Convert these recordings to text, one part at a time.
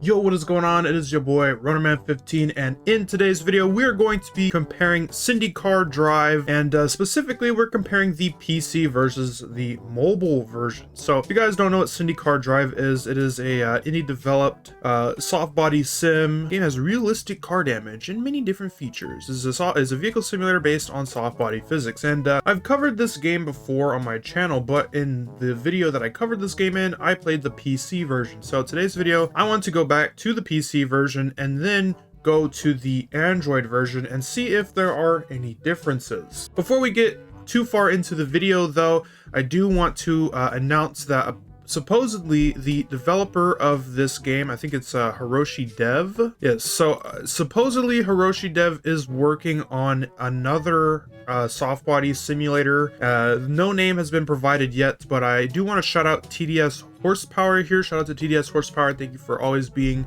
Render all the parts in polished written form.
Yo, what is going on? It is your boy Runnerman15, and in today's video we are going to be comparing CindyCar.Drive, and specifically we're comparing the PC versus the mobile version. So if you guys don't know what CindyCar.Drive is, it is a indie developed soft body sim. The game has realistic car damage and many different features. This is a vehicle simulator based on soft body physics, and I've covered this game before on my channel, but in the video that I covered this game in, I played the PC version. So today's video I want to go back to the PC version and then go to the Android version and see if there are any differences. Before we get too far into the video though, I do want to announce that supposedly the developer of this game, I think it's Hiroshi Dev. Yes, so supposedly Hiroshi Dev is working on another soft body simulator. No name has been provided yet, but I do want to shout out TDS Horsepower here. Shout out to TDS Horsepower. Thank you for always being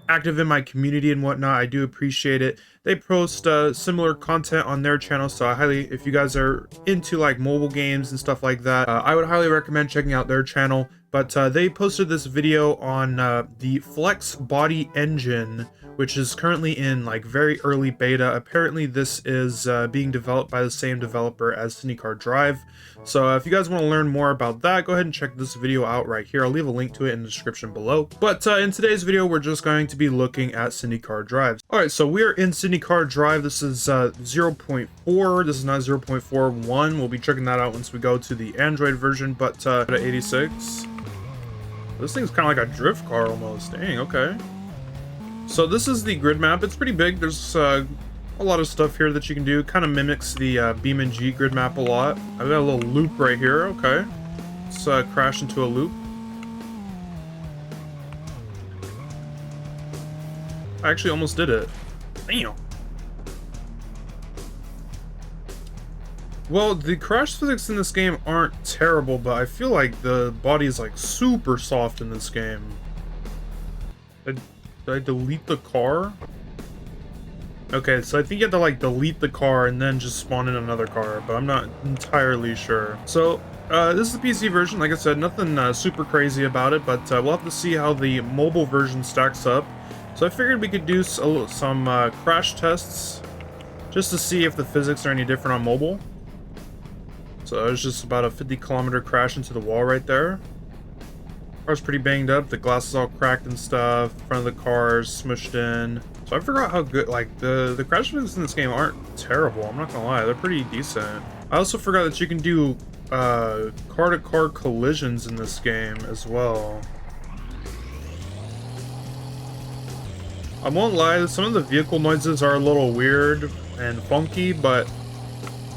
active in my community and whatnot. I do appreciate it. They post similar content on their channel, so I highly, if you guys are into like mobile games and stuff like that, I would highly recommend checking out their channel. But they posted this video on the Flex body engine, which is currently in like very early beta. Apparently this is being developed by the same developer as CindyCar.Drive. So if you guys want to learn more about that, go ahead and check this video out right here. I'll leave a link to it in the description below. But in today's video, we're just going to be looking at CindyCar.Drive. All right, so we are in CindyCar.Drive. This is 0.4. This is not 0.41. We'll be checking that out once we go to the Android version, but at 86. This thing's kind of like a drift car almost. Dang, okay. So this is the grid map. It's pretty big. There's a lot of stuff here that you can do. Kind of mimics the BeamNG grid map a lot. I've got a little loop right here. Okay. Let's crash into a loop. I actually almost did it. Damn. Well, the crash physics in this game aren't terrible, but I feel like the body is like super soft in this game. Did I delete the car? Okay, so I think you have to like delete the car and then just spawn in another car, but I'm not entirely sure. So this is the PC version. Like I said, nothing super crazy about it, but we'll have to see how the mobile version stacks up. So I figured we could do some crash tests just to see if the physics are any different on mobile. So it was just about a 50-kilometer crash into the wall right there. Car's pretty banged up. The glass is all cracked and stuff. Front of the car's smushed in. So I forgot how good, like, the crash physics in this game aren't terrible. I'm not gonna lie, they're pretty decent. I also forgot that you can do car-to-car collisions in this game as well. I won't lie, some of the vehicle noises are a little weird and funky, but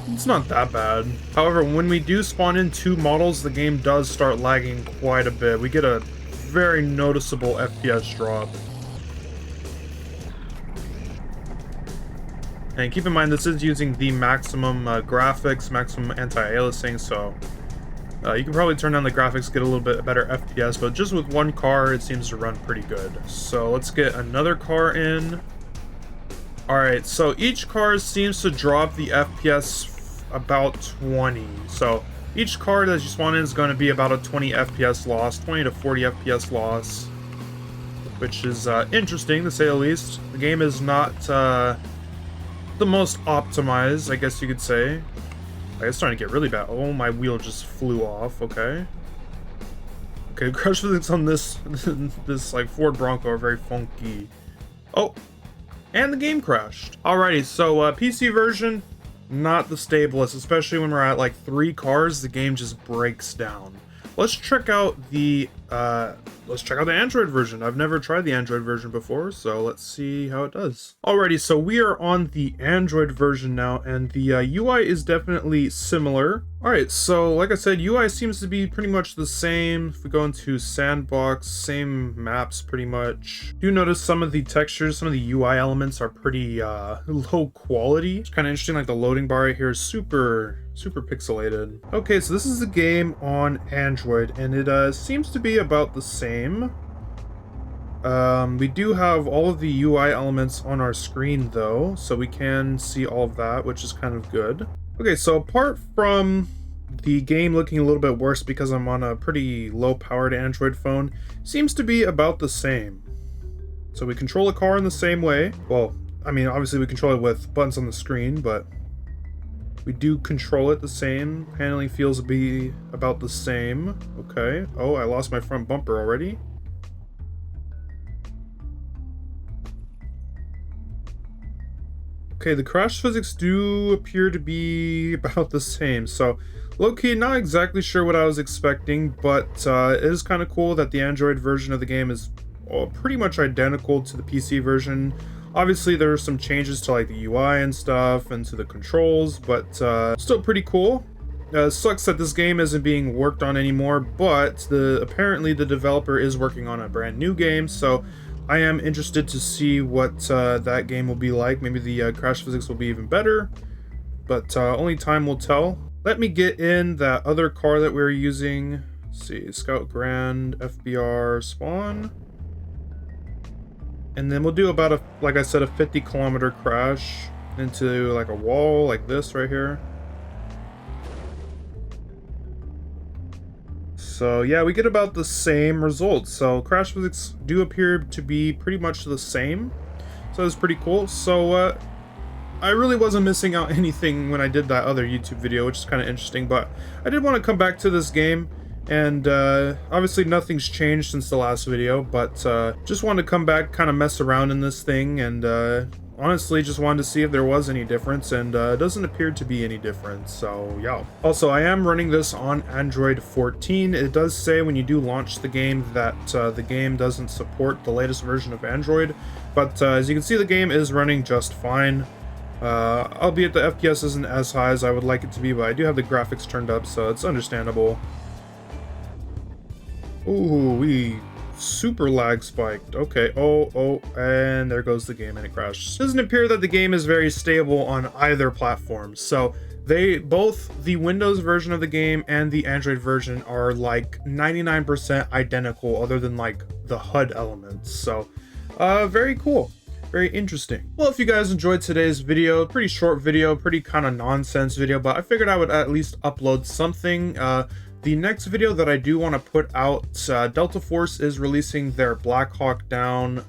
it's not that bad. However, when we do spawn in two models, the game does start lagging quite a bit. We get a very noticeable FPS drop. And keep in mind, this is using the maximum graphics, maximum anti-aliasing, so you can probably turn down the graphics, get a little bit better FPS, but just with one car, it seems to run pretty good. So let's get another car in. Alright, so each car seems to drop the FPS about 20. So each car that you spawn in is going to be about a 20 FPS loss, 20 to 40 FPS loss, which is interesting to say the least. The game is not the most optimized, I guess you could say. It's starting to get really bad. Oh, my wheel just flew off. Okay. Okay, crash physics on this this like Ford Bronco are very funky. Oh, and the game crashed. Alrighty, so PC version, not the stablest, especially when we're at like 3 cars. The game just breaks down. Let's check out the Android version. I've never tried the Android version before, so let's see how it does. Alrighty, so we are on the Android version now, and the UI is definitely similar. Alright, so like I said, UI seems to be pretty much the same. If we go into Sandbox, same maps pretty much. Do notice some of the textures, some of the UI elements are pretty low quality. It's kind of interesting, like the loading bar right here is super pixelated. Okay, so this is the game on Android, and it seems to be about the same. We do have all of the UI elements on our screen though, so we can see all of that, which is kind of good. Okay, so apart from the game looking a little bit worse because I'm on a pretty low powered Android phone, seems to be about the same. So we control a car in the same way. Well, I mean, obviously we control it with buttons on the screen, but we do control it the same. Handling feels to be about the same. Okay. Oh, I lost my front bumper already. Okay, the crash physics do appear to be about the same. So, low-key, not exactly sure what I was expecting, but it is kind of cool that the Android version of the game is pretty much identical to the PC version. Obviously, there are some changes to like the UI and stuff and to the controls, but still pretty cool. Sucks that this game isn't being worked on anymore, but apparently the developer is working on a brand new game, so I am interested to see what that game will be like. Maybe the crash physics will be even better, but only time will tell. Let me get in that other car that we're using. Let's see, Scout Grand, FBR, spawn. And then we'll do about like I said, a 50-kilometer crash into like a wall like this right here. So yeah, we get about the same results. So crash physics do appear to be pretty much the same. So it's pretty cool. So I really wasn't missing out anything when I did that other YouTube video, which is kind of interesting. But I did want to come back to this game. And obviously nothing's changed since the last video, but just wanted to come back, kind of mess around in this thing, and honestly just wanted to see if there was any difference, and it doesn't appear to be any difference, so yeah. Also, I am running this on Android 14. It does say when you do launch the game that the game doesn't support the latest version of Android, but as you can see, the game is running just fine. Albeit the FPS isn't as high as I would like it to be, but I do have the graphics turned up, so it's understandable. Ooh, we super lag spiked. Okay, oh, and there goes the game and it crashed. It doesn't appear that the game is very stable on either platform. So both the Windows version of the game and the Android version are like 99% identical other than like the HUD elements. So very cool. Very interesting. Well, if you guys enjoyed today's video, pretty short video, pretty kind of nonsense video, but I figured I would at least upload something. The next video that I do want to put out, Delta Force is releasing their Black Hawk Down.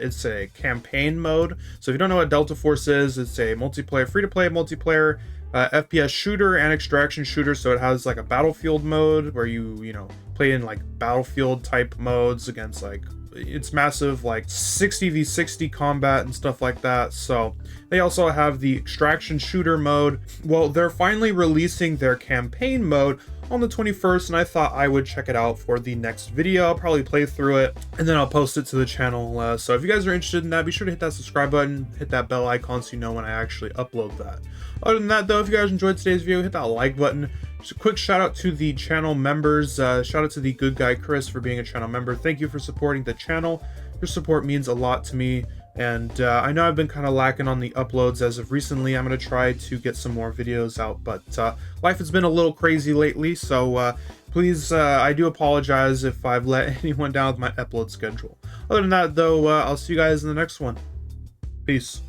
It's a campaign mode. So if you don't know what Delta Force is, it's a multiplayer, free-to-play multiplayer FPS shooter and extraction shooter. So it has like a battlefield mode where you play in like battlefield type modes against like, it's massive like 60v60 combat and stuff like that. So they also have the extraction shooter mode. Well, they're finally releasing their campaign mode on the 21st, and I thought I would check it out for the next video. I'll probably play through it and then I'll post it to the channel. So if you guys are interested in that, be sure to hit that subscribe button, hit that bell icon so you know when I actually upload that. Other than that though, if you guys enjoyed today's video, hit that like button. Just a quick shout out to the channel members. Shout out to the good guy Chris for being a channel member. Thank you for supporting the channel. Your support means a lot to me, and I know I've been kind of lacking on the uploads as of recently. I'm going to try to get some more videos out, but life has been a little crazy lately, so please, I do apologize if I've let anyone down with my upload schedule. Other than that though, I'll see you guys in the next one. Peace.